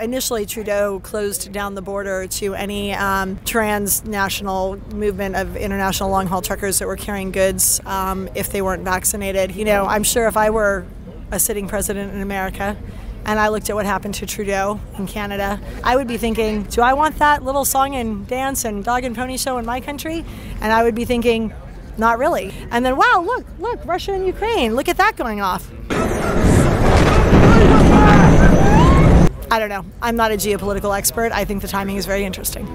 Initially, Trudeau closed down the border to any transnational movement of international long-haul truckers that were carrying goods if they weren't vaccinated. You know, I'm sure if I were a sitting president in America and I looked at what happened to Trudeau in Canada, I would be thinking, do I want that little song and dance and dog and pony show in my country? And I would be thinking, not really. And then, wow, look, Russia and Ukraine, look at that going off. I don't know. I'm not a geopolitical expert. I think the timing is very interesting.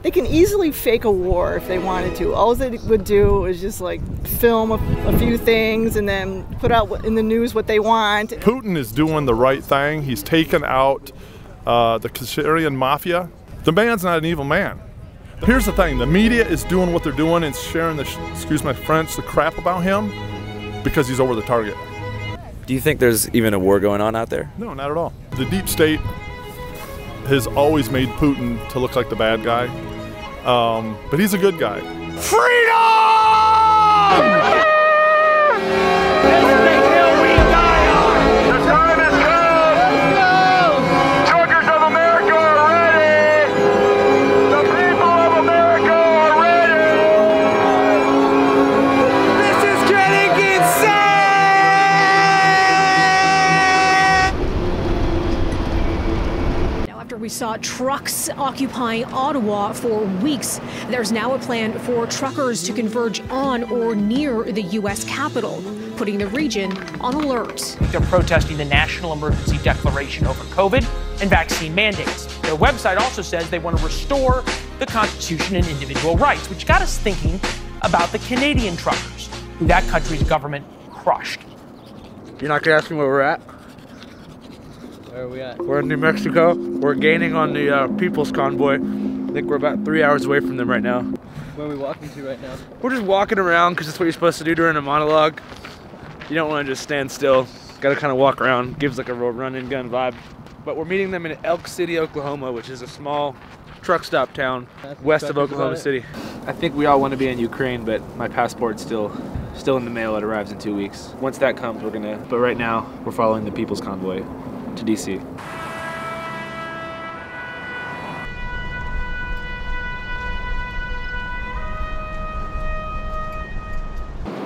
They can easily fake a war if they wanted to. All they would do is just like film a few things and then put out in the news what they want. Putin is doing the right thing. He's taken out the Syrian mafia. The man's not an evil man. Here's the thing, the media is doing what they're doing and sharing the, excuse my French, the crap about him because he's over the target. Do you think there's even a war going on out there? No, not at all. The deep state has always made Putin to look like the bad guy, but he's a good guy. Freedom! We saw trucks occupying Ottawa for weeks. There's now a plan for truckers to converge on or near the U.S. Capitol, putting the region on alert. They're protesting the national emergency declaration over COVID and vaccine mandates. Their website also says they want to restore the Constitution and individual rights, which got us thinking about the Canadian truckers, who that country's government crushed. You're not going to ask me where we're at? Where are we at? We're in New Mexico. We're gaining on the Peoples Convoy. I think we're about 3 hours away from them right now. Where are we walking to right now? We're just walking around because that's what you're supposed to do during a monologue. You don't want to just stand still. Got to kind of walk around. Gives like a real run-and-gun vibe. But we're meeting them in Elk City, Oklahoma, which is a small truck stop town west of Oklahoma City. I think we all want to be in Ukraine, but my passport's still in the mail. It arrives in 2 weeks. Once that comes, we're gonna. But right now, we're following the People's Convoy to DC.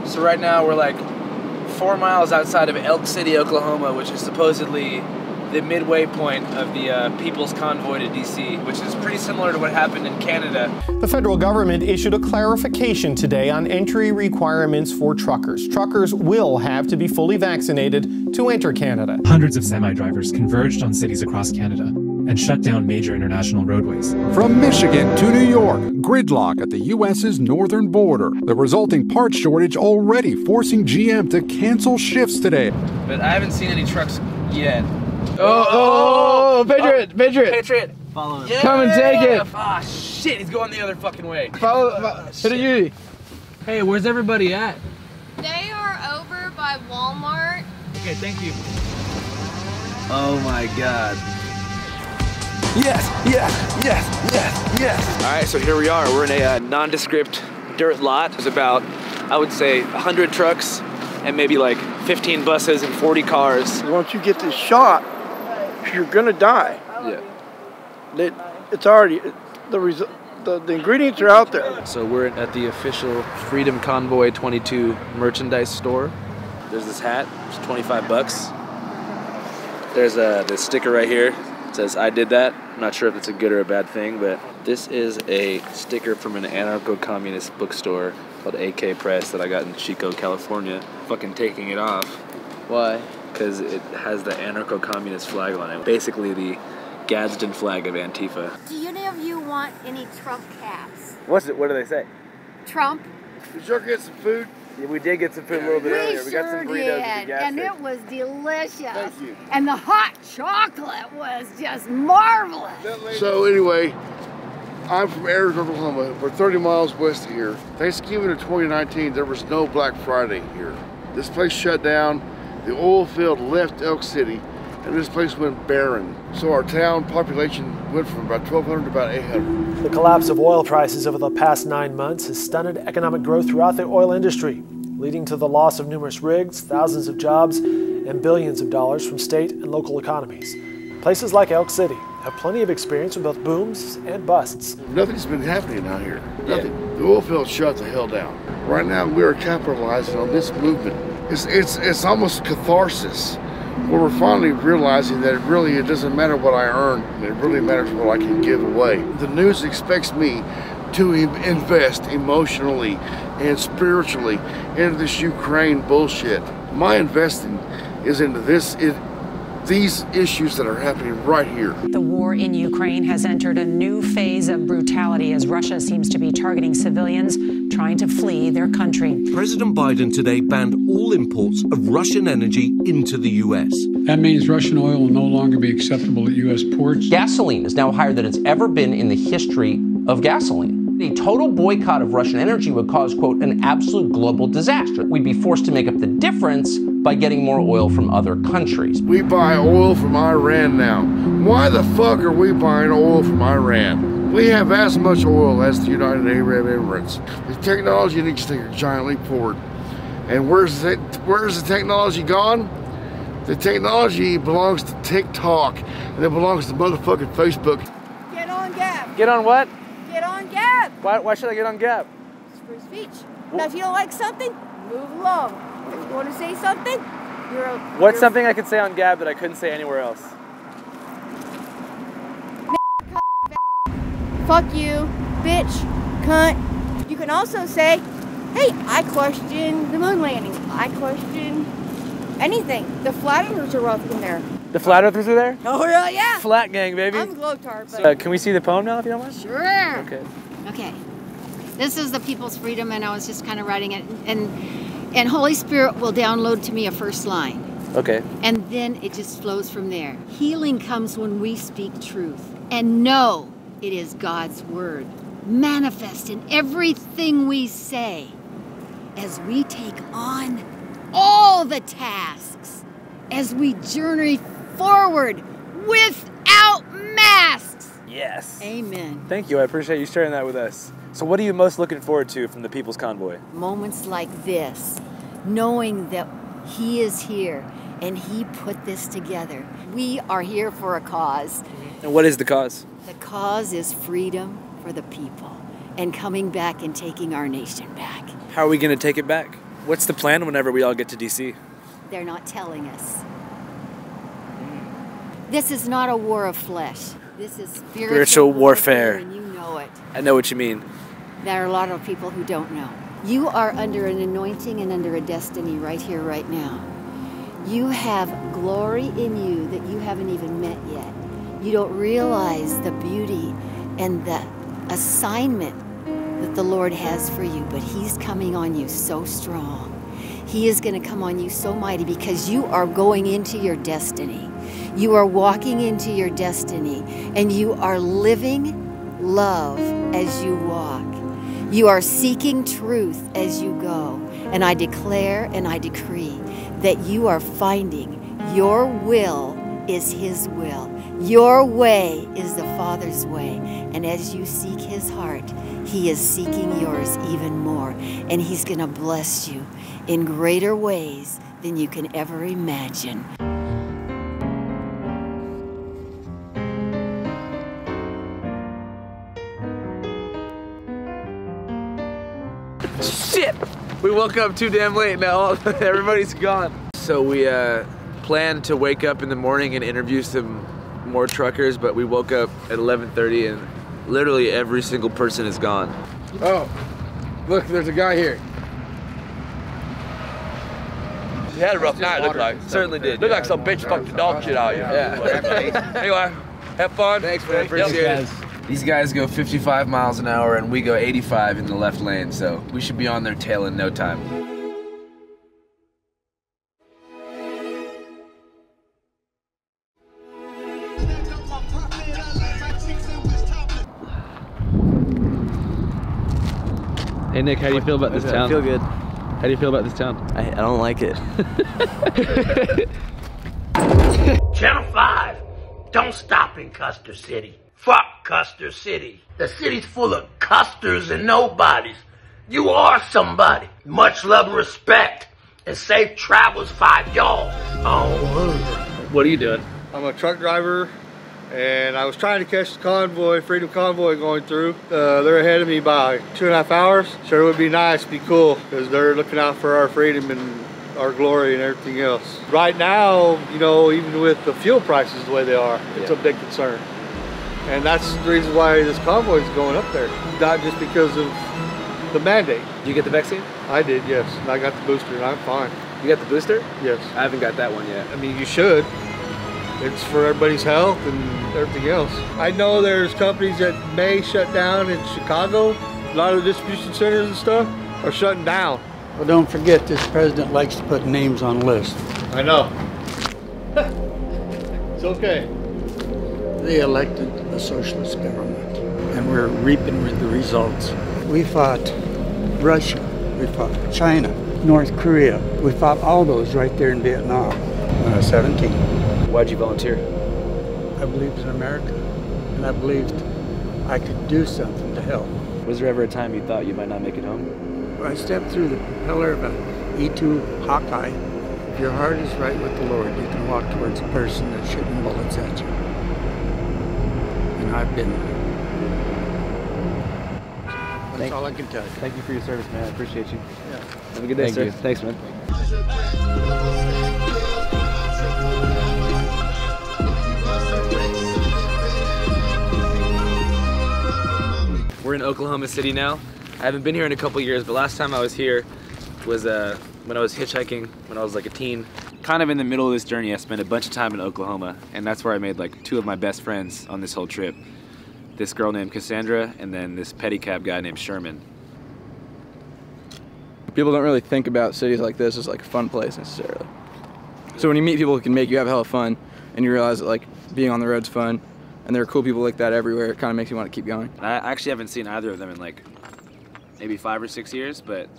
So right now we're like 4 miles outside of Elk City, Oklahoma, which is supposedly the midway point of the People's Convoy to DC, which is pretty similar to what happened in Canada. The federal government issued a clarification today on entry requirements for truckers. Truckers will have to be fully vaccinated to enter Canada. Hundreds of semi-drivers converged on cities across Canada and shut down major international roadways. From Michigan to New York, gridlock at the U.S.'s northern border. The resulting part shortage already forcing GM to cancel shifts today. But I haven't seen any trucks yet. Oh, Patriot! Follow him. Yeah. Come and take it! Ah, shit, he's going the other fucking way. Hit you. Hey, where's everybody at? They are over by Walmart. Okay, thank you. Oh my God. Yes! All right, so here we are. We're in a nondescript dirt lot. There's about, I would say, 100 trucks and maybe like 15 buses and 40 cars. Once you get this shot, you're gonna die. Yeah. It's already, the ingredients are out there. So we're at the official Freedom Convoy 22 merchandise store. There's this hat, it's 25 bucks. There's this sticker right here. It says, I did that. I'm not sure if it's a good or a bad thing, but this is a sticker from an anarcho-communist bookstore called AK Press that I got in Chico, California. Fucking taking it off. Why? Because it has the anarcho-communist flag on it. Basically the Gadsden flag of Antifa. Do any of you want any Trump caps? What do they say? Trump? We sure get some food. Yeah, we did get some food a little bit earlier. We got some burritos at the gas and station. it was delicious. Thank you. And the hot chocolate was just marvelous. So anyway, I'm from Arizona, Oklahoma. We're 30 miles west of here. Thanksgiving of 2019, there was no Black Friday here. This place shut down. The oil field left Elk City, and this place went barren. So our town population went from about 1,200 to about 800. The collapse of oil prices over the past 9 months has stunted economic growth throughout the oil industry, leading to the loss of numerous rigs, thousands of jobs, and billions of dollars from state and local economies. Places like Elk City have plenty of experience with both booms and busts. Nothing's been happening out here. Nothing. The oil field shut the hell down. Right now, we are capitalizing on this movement. It's almost catharsis, where we're finally realizing that it doesn't matter what I earn. It really matters what I can give away. The news expects me to invest emotionally and spiritually into this Ukraine bullshit. My investing is into these issues that are happening right here. The war in Ukraine has entered a new phase of brutality as Russia seems to be targeting civilians trying to flee their country. President Biden today banned all imports of Russian energy into the U.S. That means Russian oil will no longer be acceptable at U.S. ports. Gasoline is now higher than it's ever been in the history of gasoline. A total boycott of Russian energy would cause, quote, an absolute global disaster. We'd be forced to make up the difference by getting more oil from other countries. We buy oil from Iran now. Why the fuck are we buying oil from Iran? We have as much oil as the United Arab Emirates. The technology needs to take a giant leap forward. And where's the technology gone? The technology belongs to TikTok, and it belongs to motherfucking Facebook. Get on Gab. Get on what? Get on Gab. Why should I get on Gab? It's free speech. Now, if you don't like something, move along. If you want to say something, What's something I could say on Gab that I couldn't say anywhere else? Fuck you, bitch, cunt. You can also say, hey, I question the moon landing. I question anything. The flat earthers are up in there. The flat earthers are there? Oh, really? Yeah. Flat gang, baby. I'm Glowtar, but... can we see the poem now, if you don't mind? Sure. Okay. Okay. This is the People's Freedom, and I was just kind of writing it. And Holy Spirit will download to me a first line. Okay. And then it just flows from there. Healing comes when we speak truth and know it is God's word. Manifest in everything we say as we take on all the tasks, as we journey forward without masks. Yes. Amen. Thank you. I appreciate you sharing that with us. So what are you most looking forward to from the People's Convoy? Moments like this, knowing that He is here and He put this together. We are here for a cause. And what is the cause? The cause is freedom for the people and coming back and taking our nation back. How are we going to take it back? What's the plan whenever we all get to D.C.? They're not telling us. This is not a war of flesh. This is spiritual warfare. And you know it. I know what you mean. There are a lot of people who don't know. You are under an anointing and under a destiny right here, right now. You have glory in you that you haven't even met yet. You don't realize the beauty and the assignment that the Lord has for you, but He's coming on you so strong. He is going to come on you so mighty because you are going into your destiny. You are walking into your destiny, and you are living love as you walk. You are seeking truth as you go. And I declare and I decree that you are finding your will is His will. Your way is the Father's way. And as you seek His heart, He is seeking yours even more. And He's going to bless you in greater ways than you can ever imagine. Shit! We woke up too damn late now. Everybody's gone. So we planned to wake up in the morning and interview some more truckers, but we woke up at 11:30 and literally every single person is gone. Oh, look, there's a guy here. He had a rough night, looked like. Certainly did. Looked like some bitch fucked the dog shit out of you. Yeah. Anyway, have fun. Thanks, man. Appreciate it. These guys go 55 miles an hour and we go 85 in the left lane, so we should be on their tail in no time. Hey Nick, how do you feel about this town? I feel good. How do you feel about this town? I don't like it. Channel 5, don't stop in Custer City. Fuck Custer City. The city's full of custers and nobodies. You are somebody. Much love and respect. And safe travels, 5 y'all. Oh. What are you doing? I'm a truck driver, and I was trying to catch the convoy, Freedom Convoy going through. They're ahead of me by 2.5 hours. Sure would be nice, be cool, because they're looking out for our freedom and our glory and everything else. Right now, you know, even with the fuel prices the way they are, it's a big concern. And that's the reason why this convoy is going up there, not just because of the mandate. Did you get the vaccine? I did, yes. And I got the booster and I'm fine. You got the booster? Yes. I haven't got that one yet. I mean, you should. It's for everybody's health and everything else. I know there's companies that may shut down in Chicago. A lot of the distribution centers and stuff are shutting down. Well, don't forget, this president likes to put names on lists. I know. It's okay. They elected a socialist government, and we're reaping the results. We fought Russia, we fought China, North Korea. We fought all those right there in Vietnam when I was 17. Why'd you volunteer? I believed in America, and I believed I could do something to help. Was there ever a time you thought you might not make it home? I stepped through the propeller of an E-2 Hawkeye. If your heart is right with the Lord, you can walk towards a person that's shooting bullets at you. And I've been there. That's all I can tell you. Thank you for your service, man. I appreciate you. Yeah. Have a good day, Thank sir. you. Thanks, man. We're in Oklahoma City now. I haven't been here in a couple years, but last time I was here was when I was hitchhiking when I was like a teen. Kind of in the middle of this journey, I spent a bunch of time in Oklahoma, and that's where I made like 2 of my best friends on this whole trip. This girl named Cassandra, and then this pedicab guy named Sherman. People don't really think about cities like this as like a fun place necessarily. So when you meet people who can make you have hella fun, and you realize that like being on the road's fun, and there are cool people like that everywhere, it kind of makes you want to keep going. I actually haven't seen either of them in like maybe 5 or 6 years, but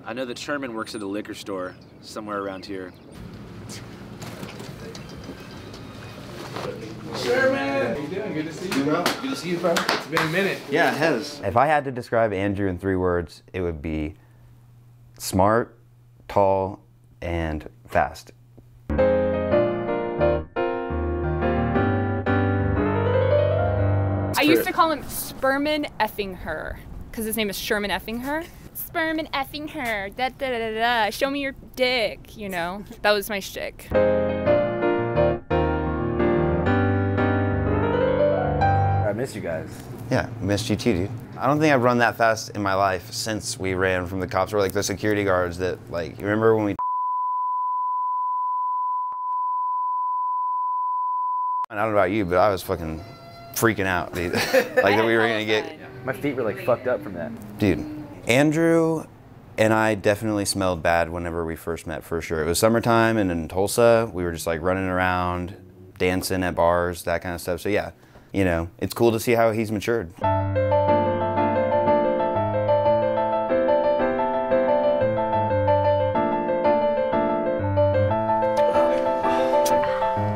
I know that Sherman works at a liquor store somewhere around here. Sherman! How you doing? Good to see you. Good to see you, bro. It's been a minute. Yeah, it has. If I had to describe Andrew in 3 words, it would be smart, tall, and fast. I used to call him Sperman effing her, because his name is Sherman effing her. Sperman effing her, da da da da da. Show me your dick, you know? That was my shtick. I miss you guys. Yeah, missed you too, dude. I don't think I've run that fast in my life since we ran from the cops or like the security guards that like, you remember when we I don't know about you, but I was fucking freaking out, dude. Like that we were gonna get. My feet were like fucked up from that. Dude, Andrew and I definitely smelled bad whenever we first met, for sure. It was summertime and in Tulsa, we were just like running around, dancing at bars, that kind of stuff. So yeah, you know, it's cool to see how he's matured.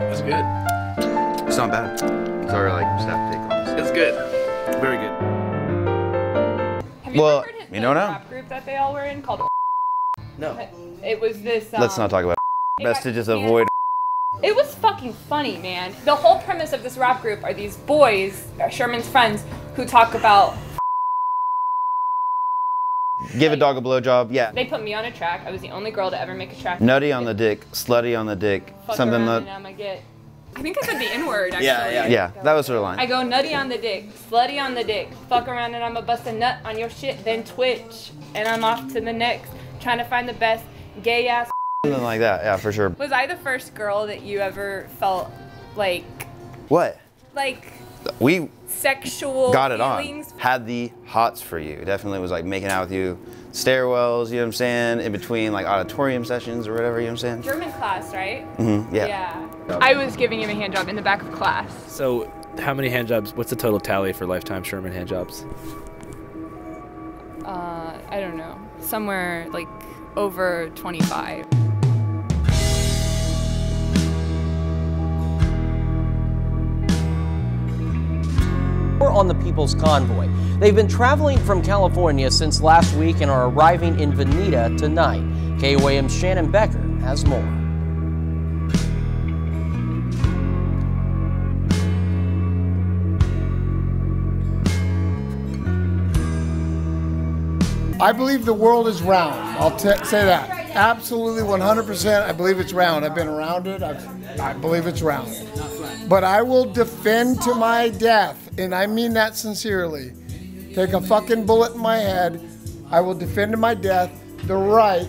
That's good. It's not bad. It's our like staff take on this. It's good. Very good. Have you Well, ever heard you know now? rap group that they all were in called No. It was this Let's not talk about it. Best to just avoid. It was fucking funny, man. The whole premise of this rap group are these boys, Sherman's friends, who talk about Give a dog a blowjob, yeah. they put me on a track. I was the only girl to ever make a track. Nutty on the dick, slutty on the dick, Fuck something around that. and I'ma get. I think I said the N-word, actually. Yeah, that was her line. I go nutty on the dick, slutty on the dick, fuck around and I'ma bust a nut on your shit, then twitch. And I'm off to the next, trying to find the best gay ass. Something like that, yeah, for sure. Was I the first girl that you ever felt like What? We sexual got it feelings? on. Had the hots for you. Definitely was like making out with you. Stairwells, you know what I'm saying? In between like auditorium sessions or whatever, you know what I'm saying? German class, right? Mm-hmm, yeah. Yeah. I was giving him a hand job in the back of class. So, how many hand jobs? What's the total tally for lifetime Sherman hand jobs? I don't know. Somewhere like over 25. We're on the Peoples Convoy. They've been traveling from California since last week and are arriving in Veneta tonight. KOAM's Shannon Becker has more. I believe the world is round. I'll say that. Absolutely 100%. I believe it's round. I've been around it. I believe it's round. But I will defend to my death, and I mean that sincerely. Take a fucking bullet in my head. I will defend to my death the right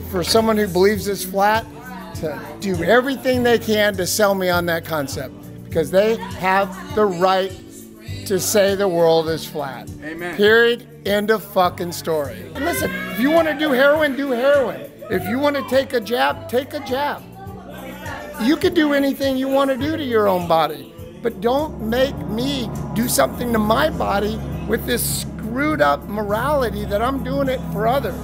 for someone who believes it's flat to do everything they can to sell me on that concept, because they have the right to say the world is flat. Amen. Period. End of fucking story. And listen, if you want to do heroin, do heroin. If you want to take a jab, take a jab. You can do anything you want to do to your own body, but don't make me do something to my body with this screwed up morality that I'm doing it for others.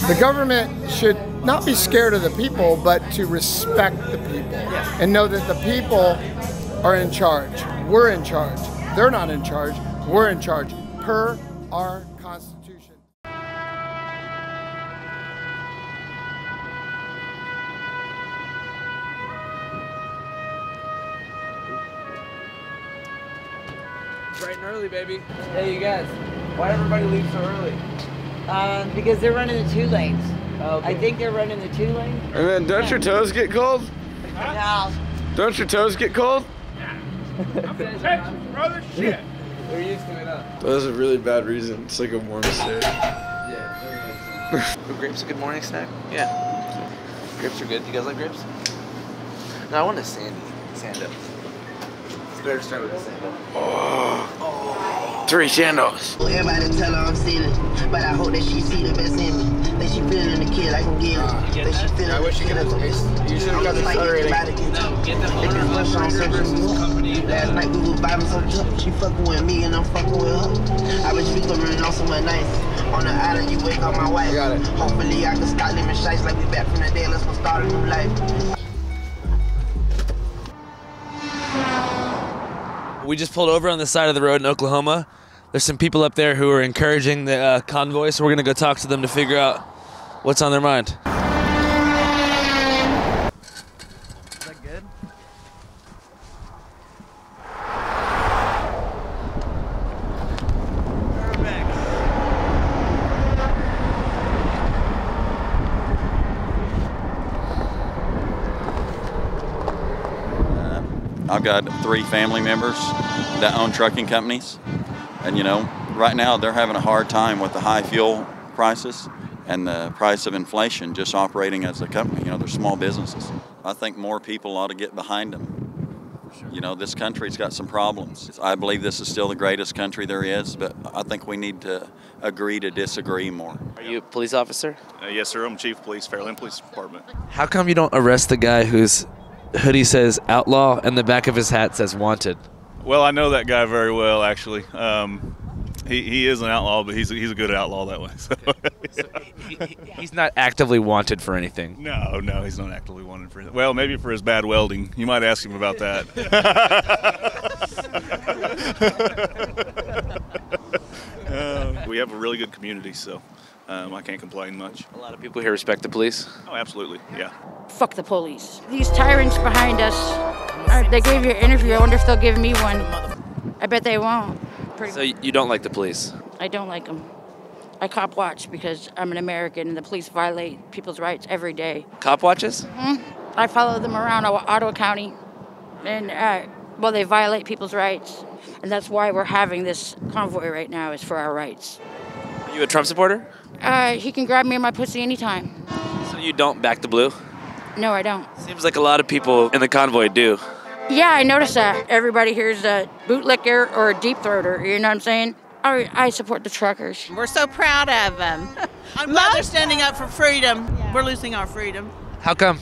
The government should not be scared of the people, but to respect the people and know that the people are in charge. We're in charge. They're not in charge. We're in charge per our Constitution. Bright and early, baby. Hey, you guys. Why everybody leave so early? Because they're running the 2 lanes. Oh, okay. I think they're running the 2 lanes. And then don't your toes get cold? No. Don't your toes get cold? Texas, brother, shit. They're used to it, huh? That was a really bad reason. It's like a warm state. Yeah. Grapes a good morning snack? Yeah. Grapes are good. You guys like grapes? No, I want a sando. It's better to start with a sando. Oh. 3 sandos. Everybody tell her I'm stealing, but I hope that she see the best in me. That she feeling the kid like I'm giving. That she feeling I wish you could have this. You should have got the accelerating. No, get the owner. Last night we was vibing so tough. She fucking with me and I'm fucking with her. I wish we could run on somewhere nice. On the island, you wake up my wife. Got it. Hopefully I can start living shites like we back from the day. Let's go start a new life. We just pulled over on the side of the road in Oklahoma. There's some people up there who are encouraging the convoy, so we're gonna go talk to them to figure out what's on their mind. Is that good? I've got 3 family members that own trucking companies, and you know, right now they're having a hard time with the high fuel prices and the price of inflation just operating as a company. You know, they're small businesses. I think more people ought to get behind them. You know, this country's got some problems. I believe this is still the greatest country there is, but I think we need to agree to disagree more. Are you a police officer? Yes, sir. I'm Chief of Police, Fairland Police Department. How come you don't arrest the guy whose hoodie says outlaw and the back of his hat says wanted? Well, I know that guy very well, actually. He is an outlaw, but he's a good outlaw that way. So. He's not actively wanted for anything. No, he's not actively wanted for anything. Well, maybe for his bad welding. You might ask him about that. We have a really good community, so I can't complain much. A lot of people here respect the police? Oh, absolutely, yeah. Fuck the police. These tyrants behind us, they gave you an interview. I wonder if they'll give me one. I bet they won't. So you don't like the police? I don't like them. I cop watch because I'm an American and the police violate people's rights every day. Cop watches? I follow them around Ottawa County and, well, they violate people's rights. And that's why we're having this convoy right now, is for our rights. Are you a Trump supporter? He can grab me in my pussy anytime. So you don't back the blue? No, I don't. Seems like a lot of people in the convoy do. Yeah, I noticed that. Everybody here's a bootlicker or a deep throater, you know what I'm saying? I support the truckers. We're so proud of them. I'm glad they're standing up for freedom. Yeah. We're losing our freedom. How come?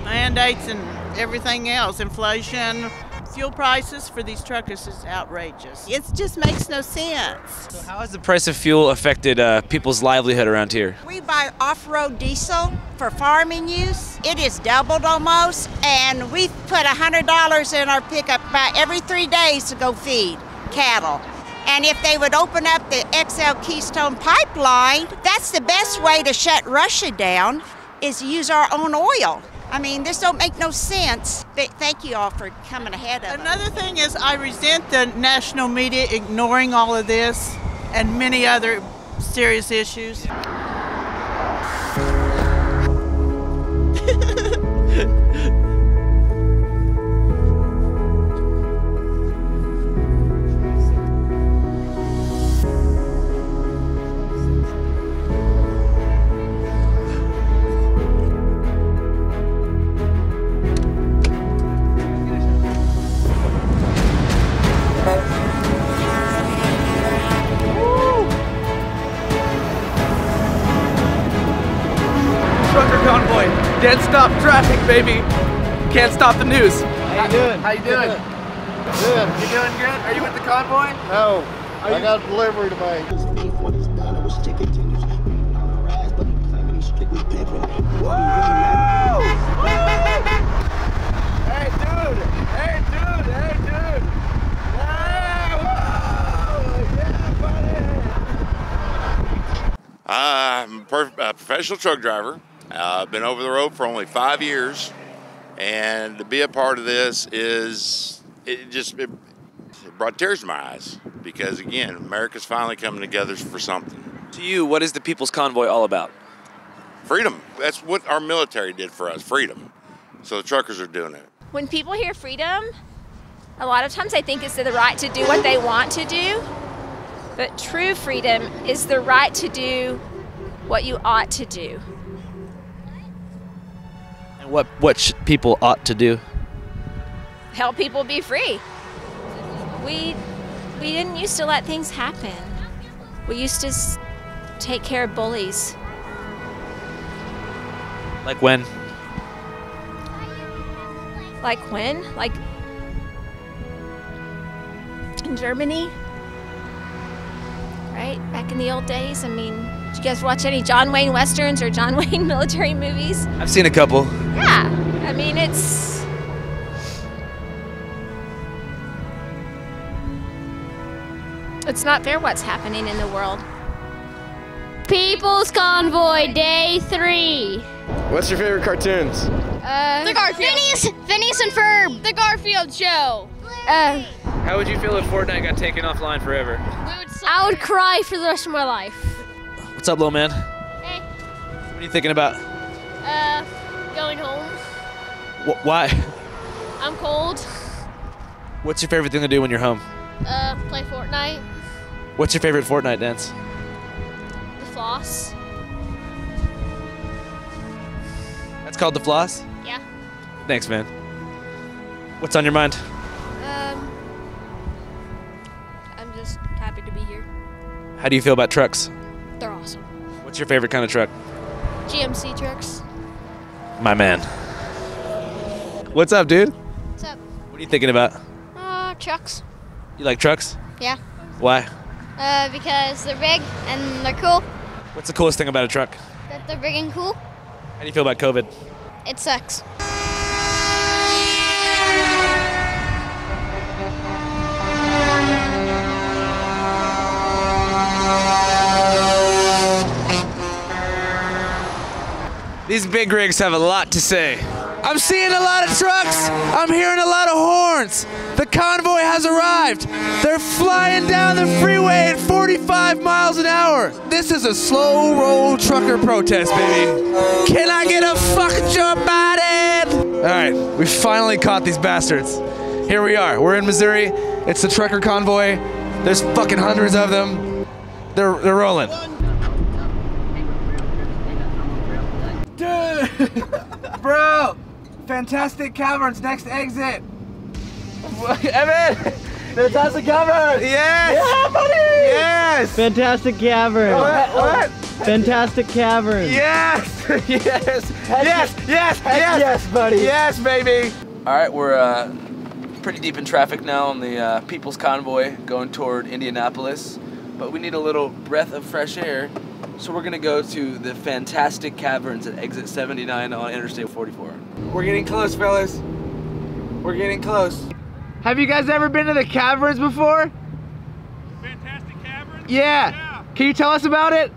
Mandates and everything else, inflation, fuel prices for these truckers is outrageous. It just makes no sense. So how has the price of fuel affected people's livelihood around here? We buy off-road diesel for farming use. It is doubled almost, and we've put $100 in our pickup about every 3 days to go feed cattle. And if they would open up the XL Keystone pipeline, that's the best way to shut Russia down, is to use our own oil. I mean, this don't make no sense. Thank you all for coming ahead of Another thing is I resent the national media ignoring all of this and many other serious issues. Trucker convoy. Dead stop traffic, baby. Can't stop the news. How you doing? How you doing? Good. You doing good? Are you with the convoy? No, I got a delivery to make. Hey, dude! Hey, dude! Hey, dude! I'm a professional truck driver. I've been over the road for only 5 years, and to be a part of this it brought tears to my eyes because, again, America's finally coming together for something. To you, what is the People's Convoy all about? Freedom. That's what our military did for us, freedom. So the truckers are doing it. When people hear freedom, a lot of times they think it's the right to do what they want to do. But true freedom is the right to do what you ought to do. And what people ought to do? Help people be free. We didn't used to let things happen. We used to take care of bullies. Like when? Like when? Like in Germany? Right? Back in the old days? I mean, did you guys watch any John Wayne Westerns or John Wayne military movies? I've seen a couple. Yeah. I mean, it's not fair what's happening in the world. People's Convoy, Day 3. What's your favorite cartoons? The Garfield. Phineas and Ferb. The Garfield Show. How would you feel if Fortnite got taken offline forever? I would cry for the rest of my life. What's up, little man? Hey. What are you thinking about? Going home. Why? I'm cold. What's your favorite thing to do when you're home? Play Fortnite. What's your favorite Fortnite dance? The floss. That's called the floss? Yeah. Thanks, man. What's on your mind? I'm just happy to be here. How do you feel about trucks? They're awesome. What's your favorite kind of truck? GMC trucks. My man. What's up, dude? What's up? What are you thinking about? Trucks. You like trucks? Yeah. Why? Because they're big and they're cool. What's the coolest thing about a truck? That they're big and cool. How do you feel about COVID? It sucks. These big rigs have a lot to say. I'm seeing a lot of trucks. I'm hearing a lot of horns. The convoy has arrived. They're flying down the freeway at 45 miles an hour. This is a slow roll trucker protest, baby. Can I get a fuck Joe Biden? All right, we finally caught these bastards. Here we are. We're in Missouri. It's the trucker convoy. There's fucking hundreds of them. They're rolling. Dude! Bro! Fantastic Caverns, next exit! Evan! Fantastic Caverns! Yes! Yeah, buddy! Yes! Fantastic Caverns! What? Fantastic Caverns! Yes! Yes! Yes! Yes! Yes, buddy! Yes, baby! Alright, we're pretty deep in traffic now on the People's Convoy going toward Indianapolis, but we need a little breath of fresh air. So we're gonna go to the Fantastic Caverns at exit 79 on Interstate 44. We're getting close, fellas. We're getting close. Have you guys ever been to the caverns before? Fantastic Caverns? Yeah. Can you tell us about it?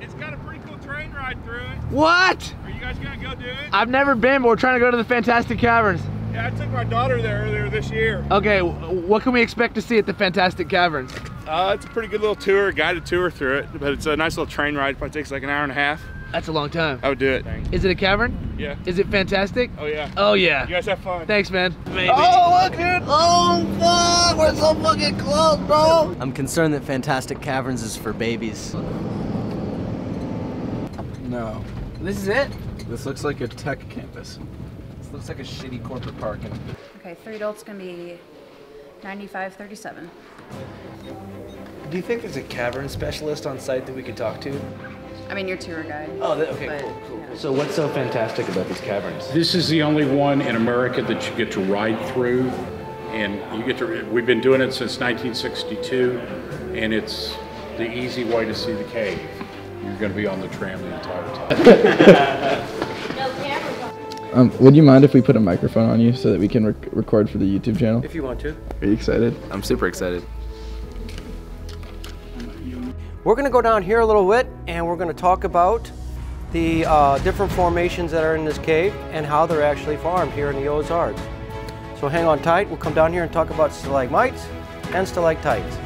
It's got a pretty cool train ride through it. What? Are you guys gonna go do it? I've never been, but we're trying to go to the Fantastic Caverns. Yeah, I took my daughter there earlier this year. Okay, what can we expect to see at the Fantastic Caverns? It's a pretty good little tour, guided tour through it, but it's a nice little train ride. Probably takes like an hour and a half. That's a long time. I would do it. Is it a cavern? Yeah. Is it fantastic? Oh yeah. Oh yeah. You guys have fun. Thanks, man. Maybe. Oh, look, dude. Oh, fuck. We're so fucking close, bro. I'm concerned that Fantastic Caverns is for babies. No. This is it? This looks like a tech campus. This looks like a shitty corporate parking. Okay, 3 adults gonna be $95.37. Do you think there's a cavern specialist on site that we could talk to? I mean, your tour guide. Oh, okay, cool. So what's so fantastic about these caverns? This is the only one in America that you get to ride through, and you get to. We've been doing it since 1962, and it's the easy way to see the cave. You're going to be on the tram the entire time. Would you mind if we put a microphone on you so that we can record for the YouTube channel? If you want to. Are you excited? I'm super excited. We're going to go down here a little bit and we're going to talk about the different formations that are in this cave and how they're actually formed here in the Ozarks. So hang on tight, we'll come down here and talk about stalagmites and stalactites.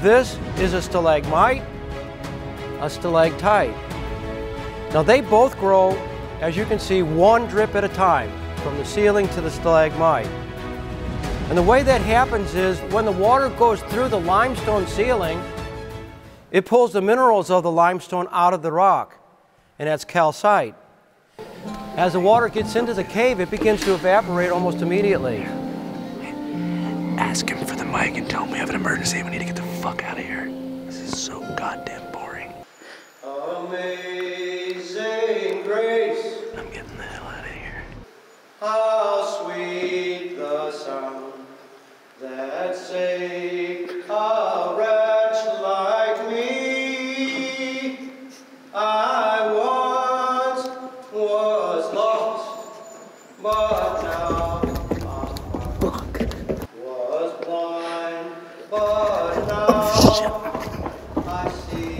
This is a stalagmite, a stalactite. Now they both grow, as you can see, one drip at a time from the ceiling to the stalagmite. And the way that happens is when the water goes through the limestone ceiling, it pulls the minerals of the limestone out of the rock, and that's calcite. As the water gets into the cave, it begins to evaporate almost immediately. Ask him for the mic and tell him we have an emergency. We need to get the fuck out of here. This is so goddamn boring. Amazing grace. I'm getting the hell out of here. How sweet the sound that saved a wretch like me. I once was lost, but now was blind, but now I see.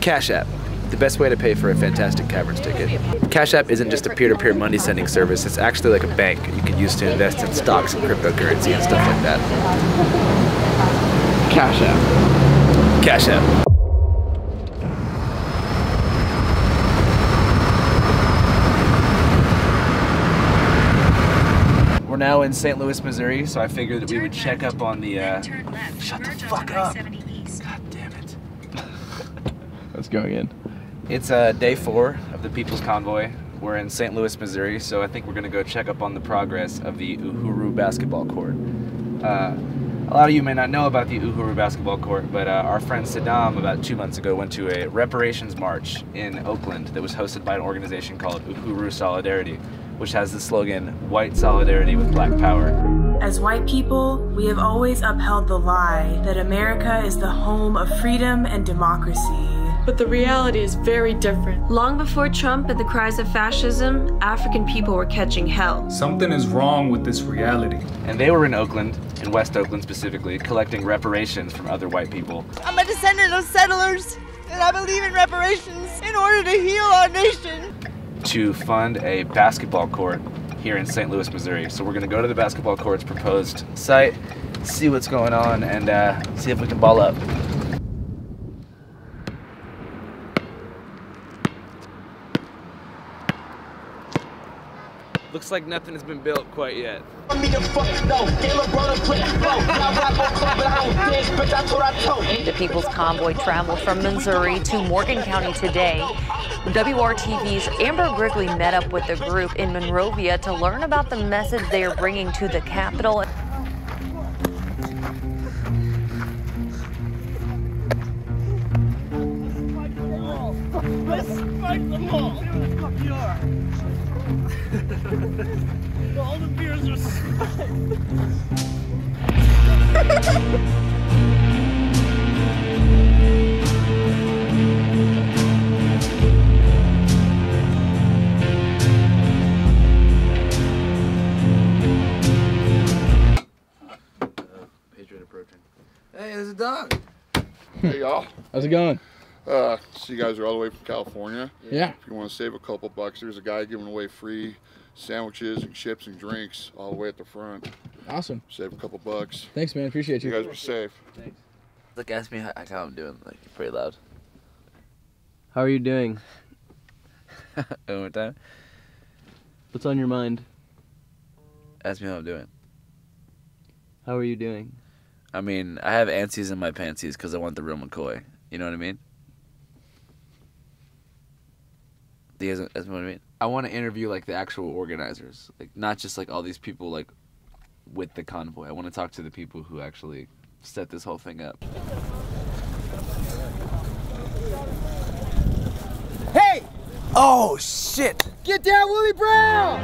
Cash App, the best way to pay for a Fantastic Caverns ticket. Cash App isn't just a peer-to-peer money sending service, it's actually like a bank you can use to invest in stocks and cryptocurrency and stuff like that. Cash App. Cash App. We're now in St. Louis, Missouri, so I figured that we would check up on the, shut the fuck up. God damn it. Let's go again. It's day 4 of the Peoples Convoy. We're in St. Louis, Missouri, so I think we're gonna go check up on the progress of the Uhuru basketball court. A lot of you may not know about the Uhuru basketball court, but our friend Saddam about 2 months ago went to a reparations march in Oakland that was hosted by an organization called Uhuru Solidarity, which has the slogan, "White Solidarity with Black Power." As white people, we have always upheld the lie that America is the home of freedom and democracy. But the reality is very different. Long before Trump and the cries of fascism, African people were catching hell. Something is wrong with this reality. And they were in Oakland, in West Oakland specifically, collecting reparations from other white people. I'm a descendant of settlers, and I believe in reparations in order to heal our nation. To fund a basketball court here in St. Louis, Missouri. So we're gonna go to the basketball court's proposed site, see what's going on, and see if we can ball up. Looks like nothing has been built quite yet. The Peoples Convoy traveled from Missouri to Morgan County today. WRTV's Amber Grigley met up with the group in Monrovia to learn about the message they are bringing to the Capitol. Let's spike them all. All the beers are spiked. Hey, there's a dog. Hey y'all. How's it going? So you guys are all the way from California. Yeah. If you want to save a couple bucks, there's a guy giving away free sandwiches and chips and drinks all the way at the front. Awesome. Save a couple bucks. Thanks, man. Appreciate you. You guys were safe. Thanks. Look, ask me how I'm doing. Like, pretty loud. How are you doing? One more time. What's on your mind? Ask me how I'm doing. How are you doing? I mean, I have antsies in my pantsies because I want the real McCoy. You know what I mean? Do you guys know what I mean? I want to interview like the actual organizers, like not just like all these people like with the convoy. I want to talk to the people who actually set this whole thing up. Hey! Oh shit! Get down, Willie Brown!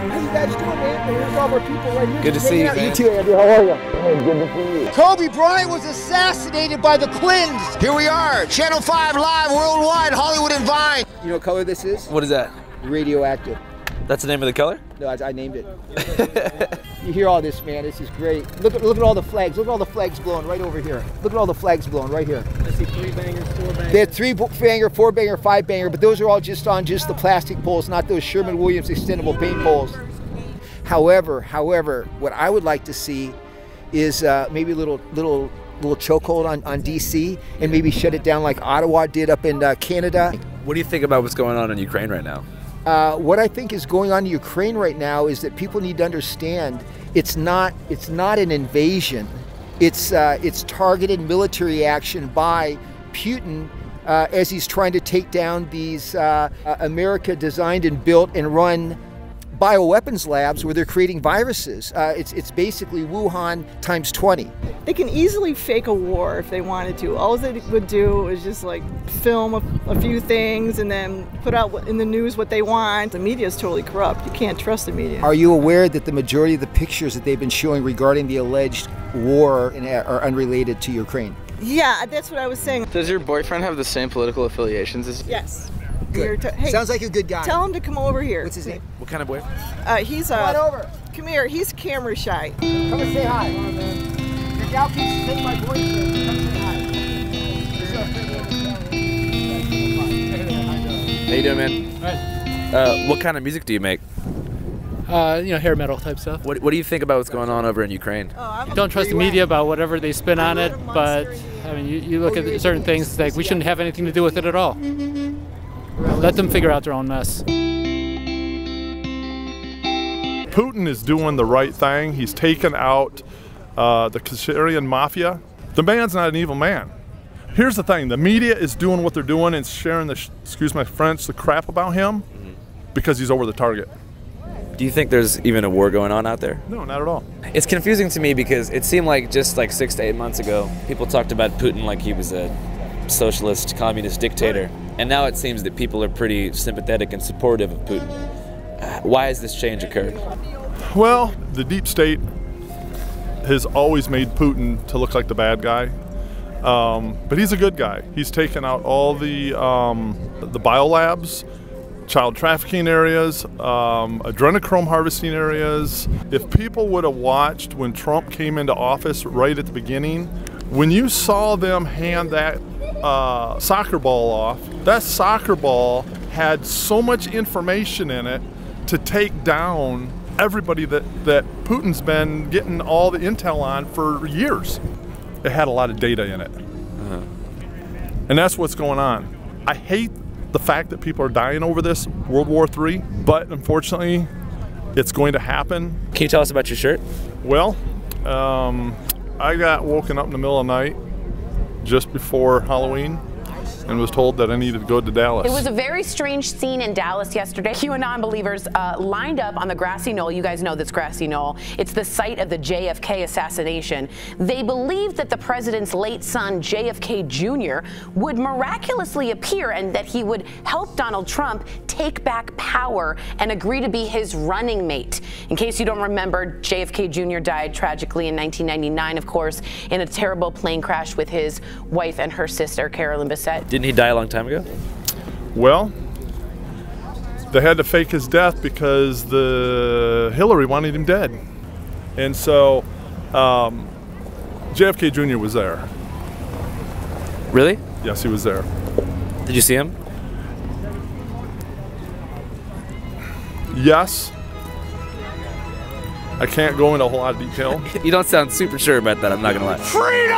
How you guys doing, man? There's all our people right here. Good to see you, man. You too, Andrew. How are you? Hey, good to see you. Kobe Bryant was assassinated by the Clintons. Here we are, Channel 5 live worldwide, Hollywood and Vine. You know what color this is? What is that? Radioactive. That's the name of the color? No, I named it. You hear all this, man. This is great. Look at all the flags. Look at all the flags blowing right over here. Look at all the flags blowing right here. I see 3 bangers, 4 bangers. They had 3 banger, 4 banger, 5 banger, but those are all just on the plastic poles, not those Sherman-Williams extendable paint poles. However, what I would like to see is maybe a little chokehold on DC and maybe shut it down like Ottawa did up in Canada. What do you think about what's going on in Ukraine right now? What I think is going on in Ukraine right now is that people need to understand it's not an invasion. It's targeted military action by Putin as he's trying to take down these America designed and built and run bioweapons labs where they're creating viruses. It's basically Wuhan times 20. They can easily fake a war if they wanted to. All they would do is just like film a few things and then put out in the news what they want. The media is totally corrupt. You can't trust the media. Are you aware that the majority of the pictures that they've been showing regarding the alleged war are unrelated to Ukraine? Yeah, that's what I was saying. Does your boyfriend have the same political affiliations as you? Yes. Good. Hey, sounds like a good guy. Tell him to come over here. What's his name? What kind of boy? He's come on over. Come here. He's camera shy. Come and say hi. Come on, man. Your gal keeps taking my boyfriend. Come say hi. How you doing, man? What kind of music do you make? Hair metal type stuff. What do you think about what's going on over in Ukraine? Don't trust the media about whatever they spin on it, but I mean, you look at certain things like we shouldn't have anything to do with it at all. Let them figure out their own mess. Putin is doing the right thing. He's taken out the Syrian mafia. The man's not an evil man. Here's the thing, the media is doing what they're doing and sharing the, excuse my French, the crap about him because he's over the target. Do you think there's even a war going on out there? No, not at all. It's confusing to me because it seemed like just like 6 to 8 months ago, people talked about Putin like he was a socialist, communist dictator. And now it seems that people are pretty sympathetic and supportive of Putin. Why has this change occurred? Well, the deep state has always made Putin to look like the bad guy. But he's a good guy. He's taken out all the biolabs, child trafficking areas, adrenochrome harvesting areas. If people would have watched when Trump came into office right at the beginning, when you saw them hand that soccer ball off, that soccer ball had so much information in it to take down everybody that Putin's been getting all the intel on for years. It had a lot of data in it. And that's what's going on. I hate the fact that people are dying over this, World War III, but unfortunately, It's going to happen. Can you tell us about your shirt? Well, I got woken up in the middle of the night just before Halloween and was told that I needed to go to Dallas. It was a very strange scene in Dallas yesterday. QAnon believers lined up on the grassy knoll. You guys know this grassy knoll. It's the site of the JFK assassination. They believed that the president's late son, JFK Jr., would miraculously appear and that he would help Donald Trump take back power and agree to be his running mate. In case you don't remember, JFK Jr. died tragically in 1999, of course, in a terrible plane crash with his wife and her sister, Carolyn Bessette. Didn't he die a long time ago? Well, they had to fake his death because the Hillary wanted him dead. And so JFK Jr. was there. Really? Yes, he was there. Did you see him? Yes. I can't go into a whole lot of detail. You don't sound super sure about that, I'm not gonna lie. Freedom!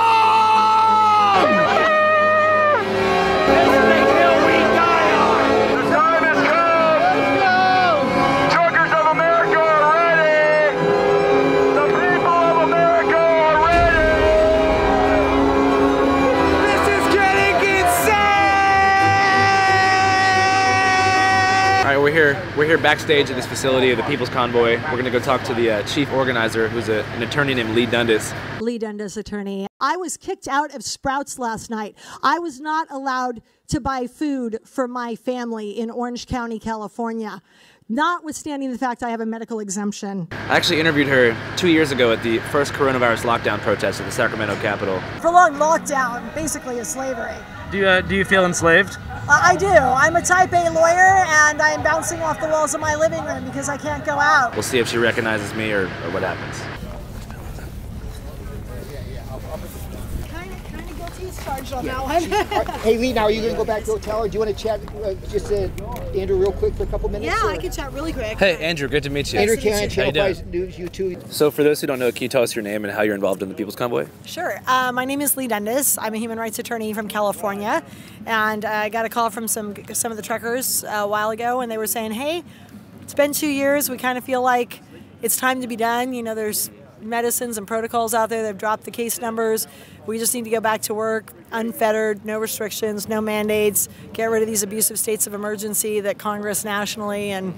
We're here backstage at this facility of the People's Convoy. We're going to go talk to the chief organizer, who's an attorney named Lee Dundas. Lee Dundas, attorney. I was kicked out of Sprouts last night. I was not allowed to buy food for my family in Orange County, California, notwithstanding the fact I have a medical exemption. I actually interviewed her 2 years ago at the first coronavirus lockdown protest at the Sacramento Capitol. Prolonged lockdown basically is slavery. Do you feel enslaved? I do. I'm a type A lawyer, and I'm bouncing off the walls of my living room because I can't go out. We'll see if she recognizes me or what happens. Kind of guilty as charged on that one. Hey, Lee, now are you going to go back to the hotel, or do you want to chat Andrew real quick for a couple minutes? Yeah, or? I can chat really quick. Hey, Andrew, good to meet you. Andrew Cannon, How you Channel doing? 5 News, you too. So for those who don't know, can you tell us your name and how you're involved in the People's Convoy? Sure. My name is Lee Dundas. I'm a human rights attorney from California, and I got a call from some of the truckers a while ago, and they were saying, hey, it's been 2 years. We kind of feel like it's time to be done. You know, there's medicines and protocols out there. They've dropped the case numbers. We just need to go back to work, unfettered, no restrictions, no mandates, get rid of these abusive states of emergency that Congress nationally and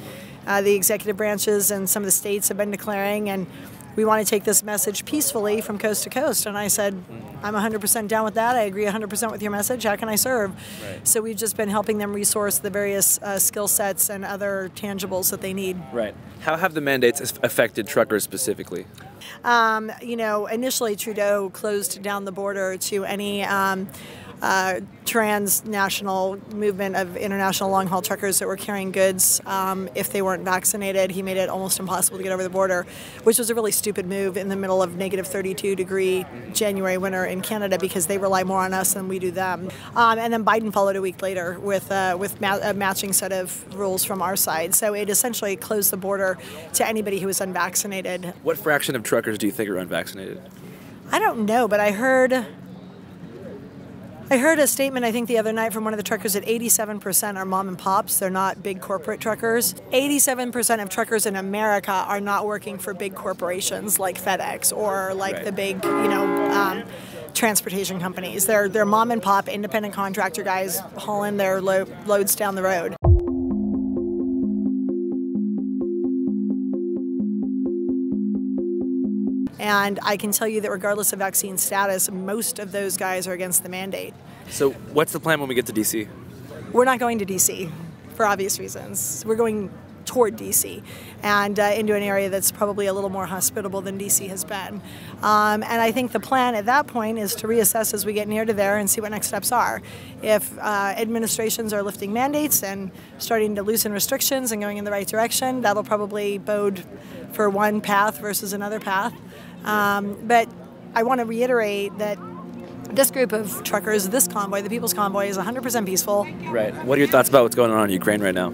the executive branches and some of the states have been declaring. And we want to take this message peacefully from coast to coast. And I said, I'm 100% down with that. I agree 100% with your message. How can I serve? Right. So we've just been helping them resource the various skill sets and other tangibles that they need. Right. How have the mandates affected truckers specifically? You know, initially Trudeau closed down the border to any transnational movement of international long-haul truckers that were carrying goods if they weren't vaccinated. He made it almost impossible to get over the border, which was a really stupid move in the middle of negative 32-degree January winter in Canada because they rely more on us than we do them. And then Biden followed a week later with a matching set of rules from our side. So it essentially closed the border to anybody who was unvaccinated. What fraction of truckers do you think are unvaccinated? I don't know, but I heard a statement, I think, the other night from one of the truckers that 87% are mom and pops. They're not big corporate truckers. 87% of truckers in America are not working for big corporations like FedEx or like the big, transportation companies. They're mom and pop independent contractor guys hauling their loads down the road. And I can tell you that regardless of vaccine status, most of those guys are against the mandate. So what's the plan when we get to D.C.? We're not going to D.C. for obvious reasons. We're going toward D.C. and into an area that's probably a little more hospitable than D.C. has been. And I think the plan at that point is to reassess as we get near to there and see what next steps are. If administrations are lifting mandates and starting to loosen restrictions and going in the right direction, that'll probably bode for one path versus another path. But I want to reiterate that this group of truckers, this convoy, the People's Convoy, is 100% peaceful. Right. What are your thoughts about what's going on in Ukraine right now?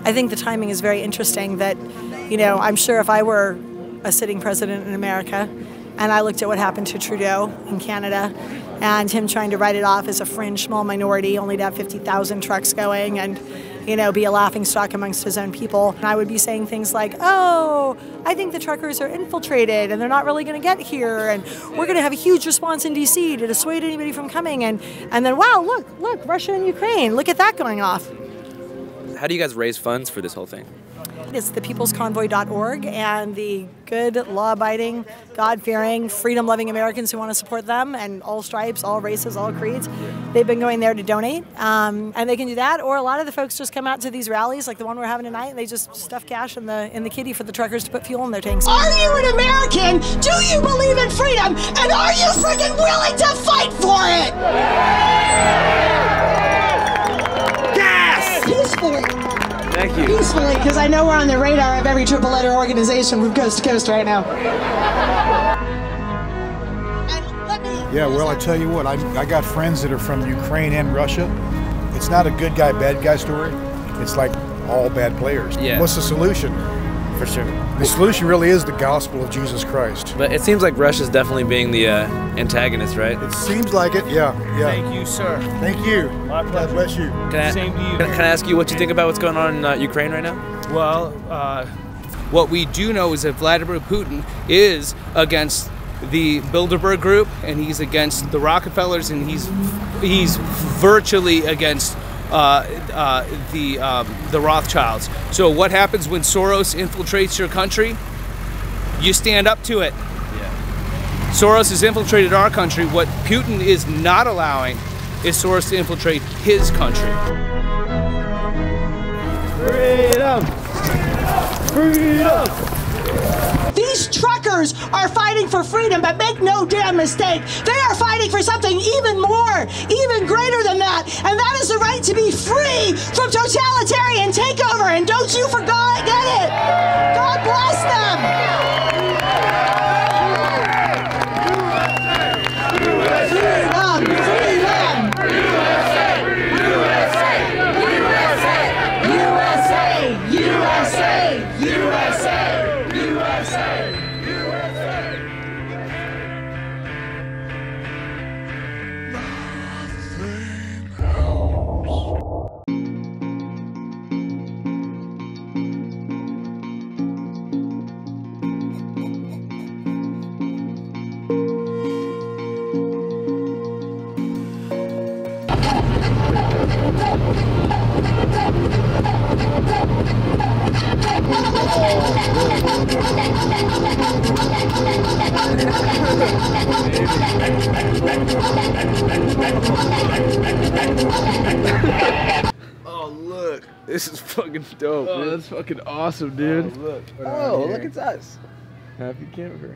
I think the timing is very interesting that, I'm sure if I were a sitting president in America and I looked at what happened to Trudeau in Canada and him trying to write it off as a fringe small minority, only to have 50,000 trucks going and you know, be a laughingstock amongst his own people. And I would be saying things like, oh, I think the truckers are infiltrated and they're not really going to get here, and we're going to have a huge response in D.C. to dissuade anybody from coming. And then, wow, look, Russia and Ukraine, look at that going off. How do you guys raise funds for this whole thing? It's the peoplesconvoy.org, and the good, law-abiding, God-fearing, freedom-loving Americans who want to support them, and all stripes, all races, all creeds, they've been going there to donate, and they can do that. Or a lot of the folks just come out to these rallies, like the one we're having tonight, and they just stuff cash in the kitty for the truckers to put fuel in their tanks. Are you an American? Do you believe in freedom? And are you freaking willing to fight for it? Yes! Peacefully. Thank you. Peacefully, because I know we're on the radar of every triple-letter organization from coast to coast right now. Yeah, well, I tell you what, I got friends that are from Ukraine and Russia. It's not a good guy, bad guy story. It's like all bad players. Yeah. What's the solution? For sure. The solution really is the gospel of Jesus Christ. But it seems like Russia's definitely being the antagonist, right? It seems like it, yeah. Thank you, sir. Thank you. My pleasure. God bless you. Same to you. Can I ask you what you think about what's going on in Ukraine right now? Well, what we do know is that Vladimir Putin is against the Bilderberg Group, and he's against the Rockefellers, and he's virtually against the Rothschilds. So what happens when Soros infiltrates your country? You stand up to it. Yeah. Soros has infiltrated our country. What Putin is not allowing is Soros to infiltrate his country. Freedom! Freedom! These truckers are fighting for freedom, but make no damn mistake, they are fighting for something even more, even greater than that, and that is the right to be free from totalitarian takeover, and don't you forget it! God bless them! Freedom! Freedom! USA! Oh, look. This is fucking dope. Oh, that's fucking awesome, dude. Oh, look, it's us. Happy camper.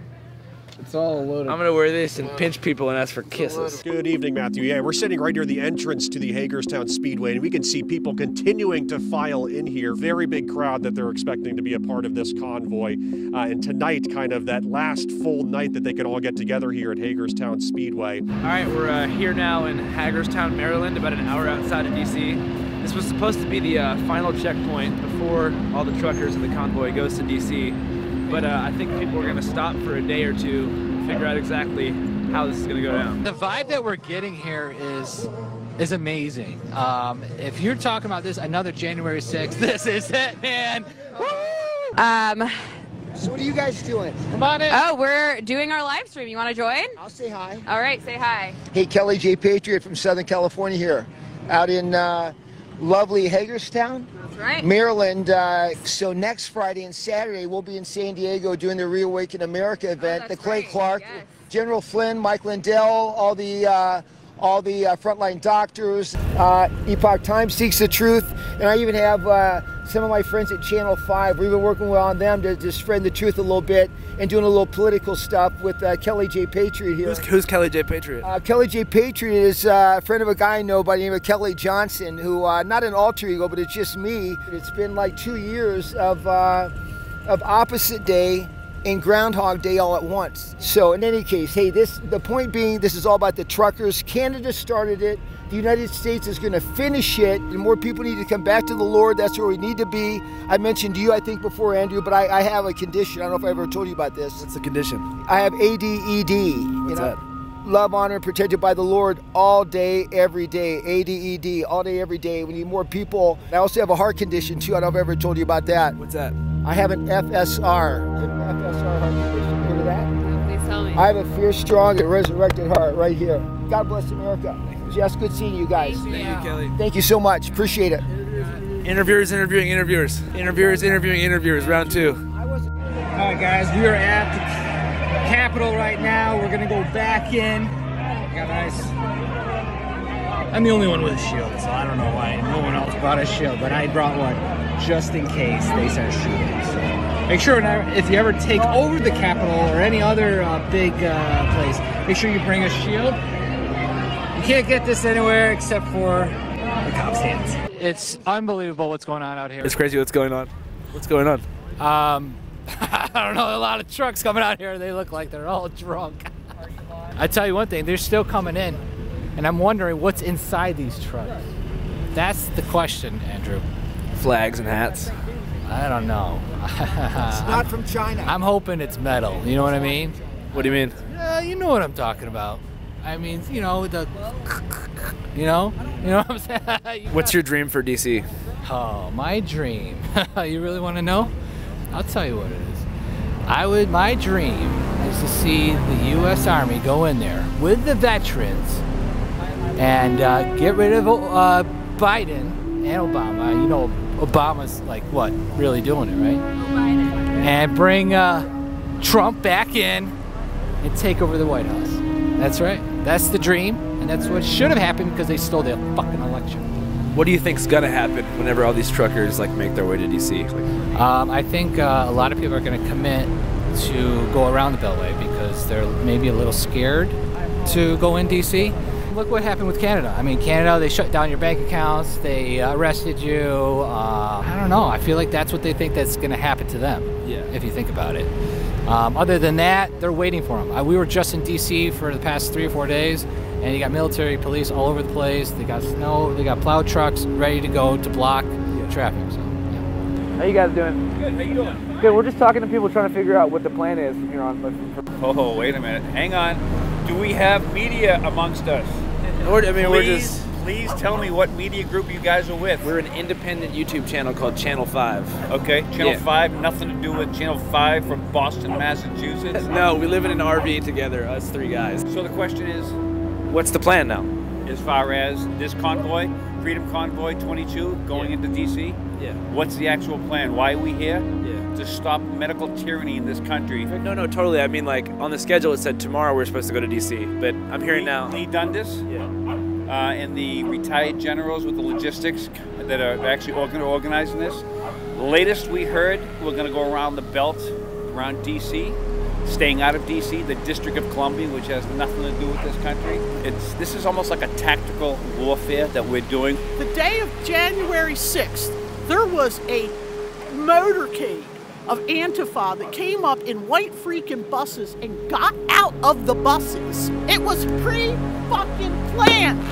It's all loaded. I'm gonna wear this and pinch people and ask for kisses. Good evening, Matthew. Yeah, we're sitting right near the entrance to the Hagerstown Speedway, and we can see people continuing to file in here. Very big crowd that they're expecting to be a part of this convoy. And tonight, kind of that last full night that they can all get together here at Hagerstown Speedway. All right, we're here now in Hagerstown, Maryland, about an hour outside of D.C. This was supposed to be the final checkpoint before all the truckers and the convoy goes to D.C. But I think people are going to stop for a day or two and figure out exactly how this is going to go down. The vibe that we're getting here is amazing. If you're talking about this, another January 6th, this is it, man. Woo! So what are you guys doing? Come on in. Oh, we're doing our live stream. You want to join? I'll say hi. All right, say hi. Hey, Kelly J. Patriot from Southern California here, out in lovely Hagerstown, right. Maryland. So next Friday and Saturday, we'll be in San Diego doing the Reawaken America event. The Clay Clark, yes. General Flynn, Mike Lindell, all the frontline doctors. Epoch Times seeks the truth, and I even have some of my friends at Channel 5. We've been working on them to spread the truth a little bit and doing a little political stuff with Kelly J. Patriot here. Who's Kelly J. Patriot? Kelly J. Patriot is a friend of a guy I know by the name of Kelly Johnson, who, not an alter ego, but it's just me. It's been like 2 years of Opposite Day and Groundhog Day all at once. So in any case, hey, the point being, this is all about the truckers. Canada started it. The United States is going to finish it, and more people need to come back to the Lord. That's where we need to be. I mentioned to you, I think, before, Andrew, but I have a condition. I don't know if I ever told you about this. What's the condition? I have ADED. What's that? love, honor, and protected by the Lord all day, every day. ADED, all day, every day. We need more people. I also have a heart condition too. I don't know if I've ever told you about that. What's that? I have an FSR. An FSR heart condition. Heard of that? Please tell me. I have a fierce, strong, and resurrected heart right here. God bless America. Jess, good seeing you guys. Thank you, Kelly. Thank you so much. Appreciate it. Interviewers interviewing interviewers. Interviewers interviewing interviewers. Round 2. All right, guys, we are at the Capitol right now. We're gonna go back in. Got nice. I'm the only one with a shield, so I don't know why no one else brought a shield, but I brought one just in case they start shooting. So make sure if you ever take over the Capitol or any other big place, make sure you bring a shield. You can't get this anywhere except for the cops' hands. It's unbelievable what's going on out here. It's crazy what's going on. What's going on? I don't know, a lot of trucks coming out here. They look like they're all drunk. I tell you one thing, they're still coming in, and I'm wondering what's inside these trucks. That's the question, Andrew. Flags and hats. I don't know. It's not from China. I'm hoping it's metal. You know what I mean? What do you mean? You know what I'm talking about. I mean, you know, you know what I'm saying? What's your dream for DC? Oh, my dream. You really want to know? I'll tell you what it is. My dream is to see the U.S. Army go in there with the veterans and get rid of Biden and Obama. You know, Obama's like, what, really doing it, right? And bring Trump back in and take over the White House. That's right. That's the dream, and that's what should have happened because they stole their fucking election. What do you think's gonna happen whenever all these truckers like make their way to DC? I think a lot of people are going to commit to go around the Beltway because they're maybe a little scared to go in DC. Look what happened with Canada. I mean, Canada, they shut down your bank accounts, they arrested you. I don't know. I feel like that's what they think that's going to happen to them, if you think about it. Other than that, they're waiting for them. We were just in DC for the past 3 or 4 days, and you got military police all over the place. They got snow, they got plow trucks ready to go to block traffic. So, How you guys doing? Good, how you doing? Good, we're just talking to people trying to figure out what the plan is from here on. Oh, wait a minute. Hang on. Do we have media amongst us? Please tell me what media group you guys are with. We're an independent YouTube channel called Channel 5. Okay, Channel 5, nothing to do with Channel 5 from Boston, Massachusetts? No, we live in an RV together, us 3 guys. So the question is, what's the plan now? As far as this convoy, Freedom Convoy 22, going into DC? Yeah. What's the actual plan? Why are we here? To stop medical tyranny in this country. No, totally. I mean, like, on the schedule it said tomorrow we're supposed to go to DC, but I'm hearing now. Lee Dundas? And the retired generals with the logistics that are actually organizing this. The latest we heard, we're going to go around the belt, around DC, staying out of DC, the District of Columbia, which has nothing to do with this country. This is almost like a tactical warfare that we're doing. The day of January 6th, there was a motorcade of Antifa that came up in white freaking buses and got out of the buses. It was pre-fucking planned.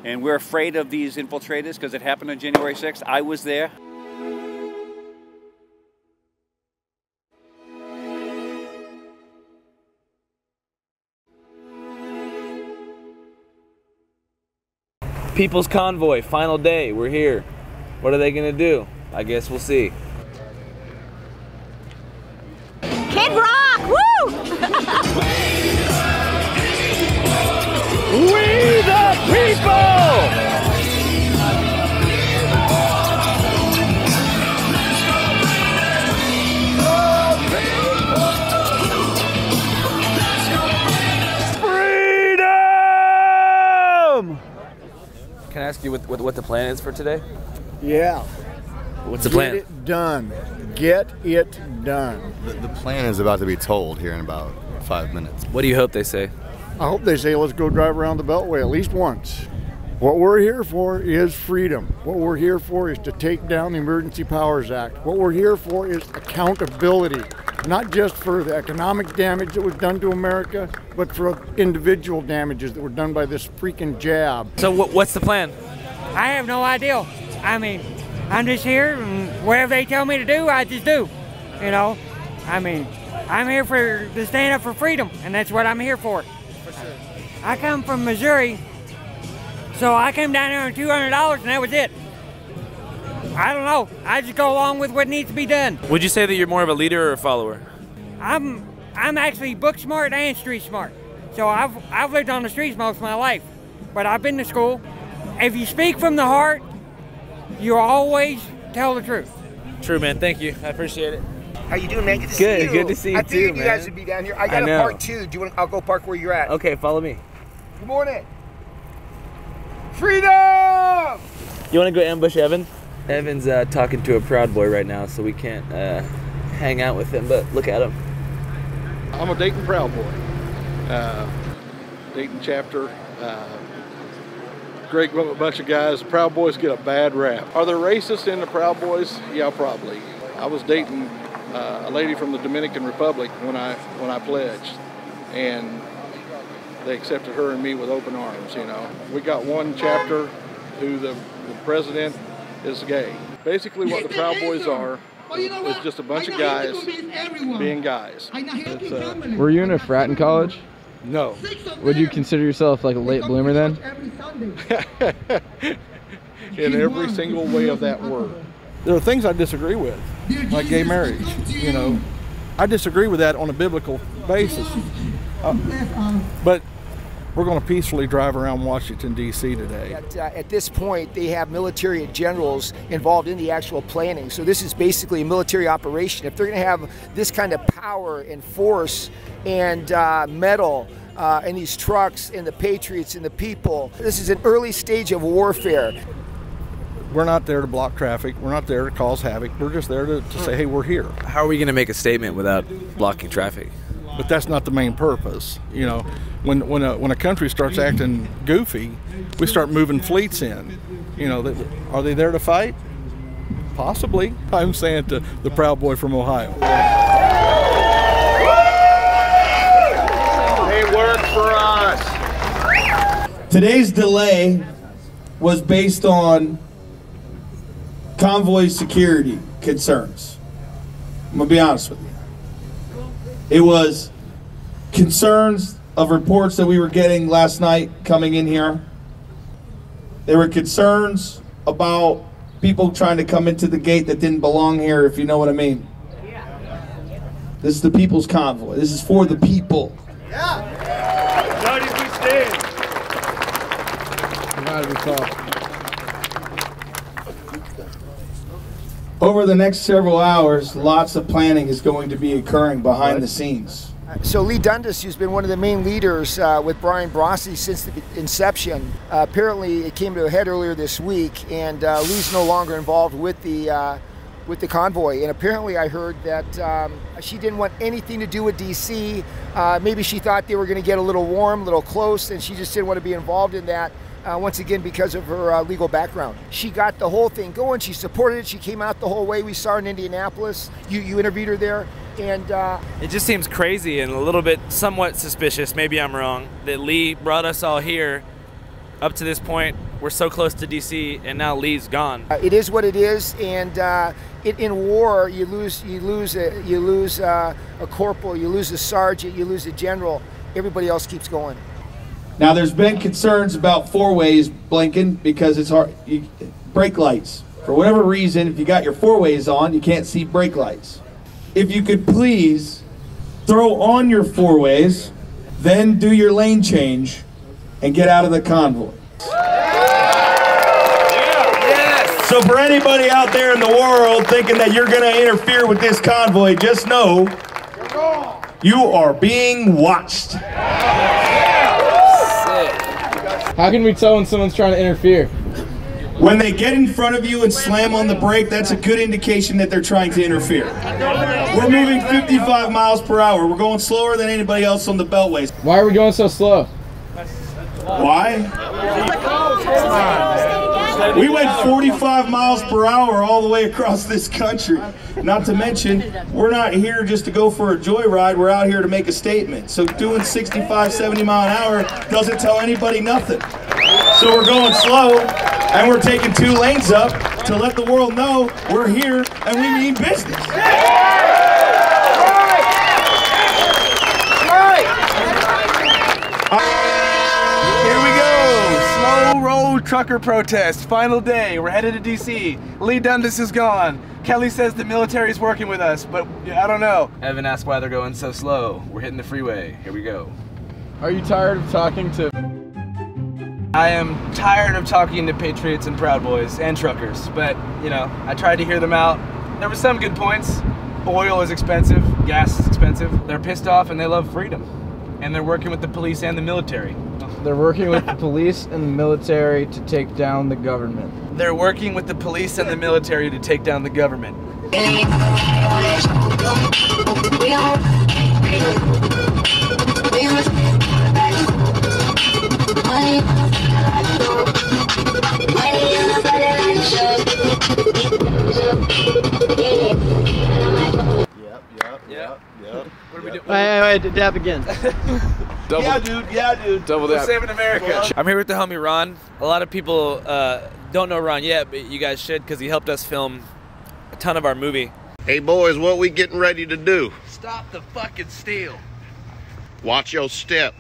And we're afraid of these infiltrators because it happened on January 6th. I was there. People's Convoy, final day, we're here. What are they gonna do? I guess we'll see. Kid Rock, woo! We the people! Can I ask you what the plan is for today? Yeah. What's the plan? Get it done. Get it done. The plan is about to be told here in about 5 minutes. What do you hope they say? I hope they say, let's go drive around the Beltway at least once. What we're here for is freedom. What we're here for is to take down the Emergency Powers Act. What we're here for is accountability, not just for the economic damage that was done to America, but for individual damages that were done by this freaking jab. So what's the plan? I have no idea. I mean, I'm just here, and whatever they tell me to do, I just do. You know, I mean, I'm here to stand up for freedom, and that's what I'm here for. I come from Missouri, so I came down here on $200 and that was it. I don't know. I just go along with what needs to be done. Would you say that you're more of a leader or a follower? I'm actually book smart and street smart. So I've lived on the streets most of my life, but I've been to school. If you speak from the heart, you always tell the truth. True, man. Thank you. I appreciate it. How you doing, man? Good to see Good. you. Good to see you I too, figured man. you guys would be down here. I got a part two. Do you want? I'll go park where you're at. Okay, follow me. Good morning. Freedom! You want to go ambush Evan? Evan's talking to a Proud Boy right now, so we can't hang out with him, but look at him. I'm a Dayton Proud Boy. Dayton chapter. Great bunch of guys. Proud Boys get a bad rap. Are there racists in the Proud Boys? Yeah, probably. I was dating a lady from the Dominican Republic when I pledged, and they accepted her and me with open arms. You know, we got one chapter who the president is gay. Basically, what the Proud Boys are is just a bunch of guys being guys. Were you in a frat in college? No. Would you consider yourself like a late bloomer then? In every single way of that word. There are things I disagree with, like gay marriage. You know, I disagree with that on a biblical basis. But we're going to peacefully drive around Washington, D.C. today. At this point, they have military generals involved in the actual planning. So this is basically a military operation. If they're going to have this kind of power and force and metal and these trucks and the patriots and the people, this is an early stage of warfare. We're not there to block traffic. We're not there to cause havoc. We're just there to say, hey, we're here. How are we going to make a statement without blocking traffic? But that's not the main purpose. You know, when a country starts acting goofy, we start moving fleets in. You know, are they there to fight? Possibly. I'm saying to the Proud Boy from Ohio. They work for us. Today's delay was based on convoy security concerns. I'm gonna be honest with you. It was concerns of reports that we were getting last night coming in here. There were concerns about people trying to come into the gate that didn't belong here, if you know what I mean. This is the People's Convoy. This is for the people. United we stand. United we fall. Over the next several hours, lots of planning is going to be occurring behind the scenes. So Lee Dundas, who's been one of the main leaders with Brian Brossi since the inception, apparently it came to a head earlier this week, and Lee's no longer involved with the convoy. And apparently I heard that she didn't want anything to do with DC. Maybe she thought they were going to get a little warm, a little close, and she just didn't want to be involved in that. Once again, because of her legal background. She got the whole thing going. She supported it. She came out the whole way. We saw her in Indianapolis. You interviewed her there. And it just seems crazy and a little bit somewhat suspicious, maybe I'm wrong, that Lee brought us all here. Up to this point, we're so close to DC, and now Lee's gone. It is what it is, and in war, you lose a corporal, you lose a sergeant, you lose a general. Everybody else keeps going. Now, there's been concerns about four-ways blinking because it's hard. Brake lights. For whatever reason, if you got your four-ways on, you can't see brake lights. If you could please throw on your four-ways, then do your lane change, and get out of the convoy. So for anybody out there in the world thinking that you're going to interfere with this convoy, just know you are being watched. How can we tell when someone's trying to interfere? When they get in front of you and slam on the brake, that's a good indication that they're trying to interfere. We're moving 55 miles per hour. We're going slower than anybody else on the beltways. Why are we going so slow? Why? We went 45 miles per hour all the way across this country. Not to mention, we're not here just to go for a joyride. We're out here to make a statement. So doing 65, 70 mile an hour doesn't tell anybody nothing. So we're going slow, and we're taking 2 lanes up to let the world know we're here and we mean business. trucker protest, final day. We're headed to DC. Lee Dundas is gone. Kelly says the military's working with us, but I don't know. Evan asked why they're going so slow. We're hitting the freeway. Here we go. Are you tired of talking to... I am tired of talking to patriots and Proud Boys and truckers, but, you know, I tried to hear them out. There were some good points. Oil is expensive, gas is expensive. They're pissed off and they love freedom. And they're working with the police and the military. They're working with the police and the military to take down the government. They're working with the police and the military to take down the government. Yep. What are we doing? Wait, dab again. Yeah, dude. Double We're dab. saving America. I'm here with the homie Ron. A lot of people don't know Ron yet, but you guys should because he helped us film a ton of our movie. Hey boys, what we getting ready to do? Stop the fucking steal. Watch your step.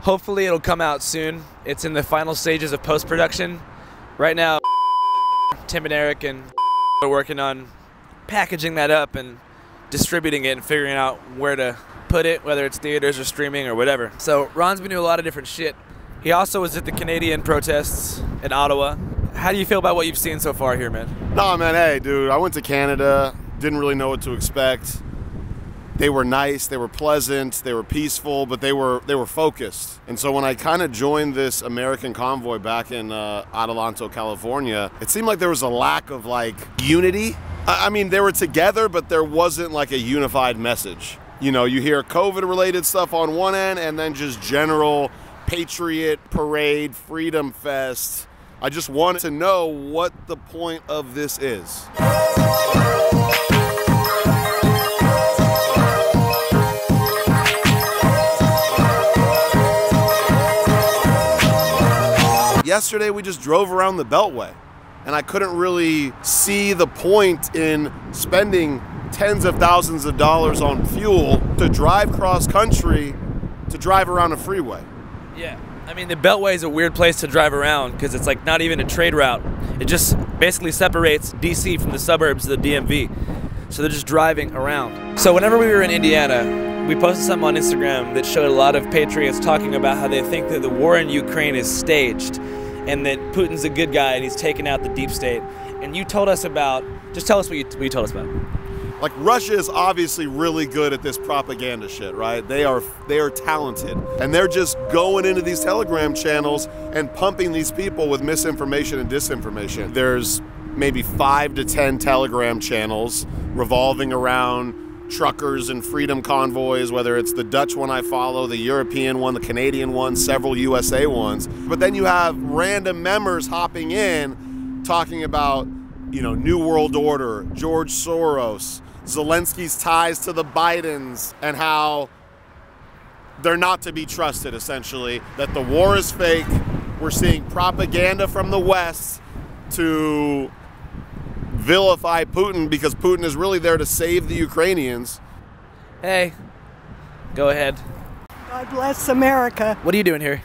Hopefully it'll come out soon. It's in the final stages of post-production. Right now, Tim and Eric and are working on packaging that up and distributing it and figuring out where to put it, whether it's theaters or streaming or whatever. So Ron's been doing a lot of different shit. He also was at the Canadian protests in Ottawa. How do you feel about what you've seen so far here, man? No, man, hey, dude, I went to Canada, didn't really know what to expect. They were nice, they were pleasant, they were peaceful, but they were focused. And so when I kind of joined this American convoy back in Adelanto, California, it seemed like there was a lack of like unity. I mean, they were together, but there wasn't like a unified message. You know, you hear COVID-related stuff on one end and then just general patriot parade, freedom fest. I just wanted to know what the point of this is. Yesterday we just drove around the Beltway and I couldn't really see the point in spending tens of thousands of dollars on fuel to drive cross country to drive around a freeway. Yeah, I mean the Beltway is a weird place to drive around because it's like not even a trade route. It just basically separates DC from the suburbs of the DMV. So they're just driving around. So whenever we were in Indiana, we posted something on Instagram that showed a lot of patriots talking about how they think that the war in Ukraine is staged and that Putin's a good guy and he's taken out the deep state. And you told us about, just tell us what you told us about. Like Russia is obviously really good at this propaganda shit, right? They are talented. And they're just going into these Telegram channels and pumping these people with misinformation and disinformation. There's maybe 5 to 10 Telegram channels revolving around truckers and freedom convoys, whether it's the Dutch one I follow, the European one, the Canadian one, several USA ones. But then you have random members hopping in talking about, you know, New World Order, George Soros, Zelensky's ties to the Bidens, and how they're not to be trusted, essentially, that the war is fake. We're seeing propaganda from the West to vilify Putin because Putin is really there to save the Ukrainians. Hey, go ahead. God bless America. What are you doing here?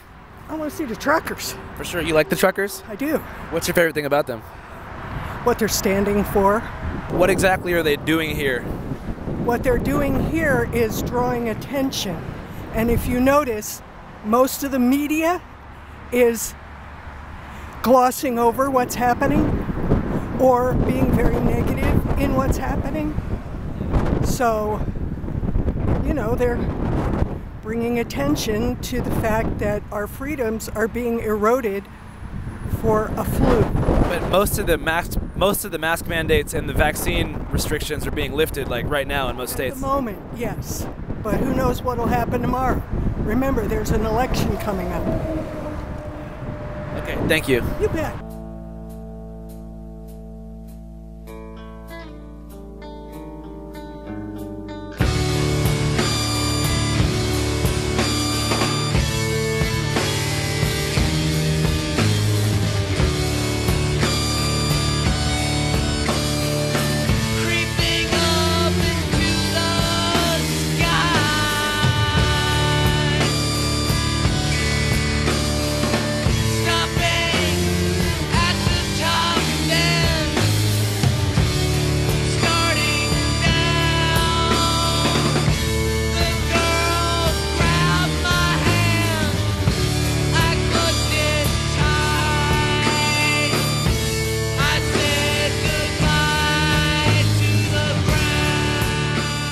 I want to see the truckers. For sure, you like the truckers? I do. What's your favorite thing about them? What they're standing for. What exactly are they doing here? What they're doing here is drawing attention. And if you notice, most of the media is glossing over what's happening or being very negative in what's happening. So, you know, they're bringing attention to the fact that our freedoms are being eroded for a fluke. But most of the mask mandates and the vaccine restrictions are being lifted, like right now in most states. At the moment, yes. But who knows what will happen tomorrow? Remember, there's an election coming up. Okay, thank you. You bet.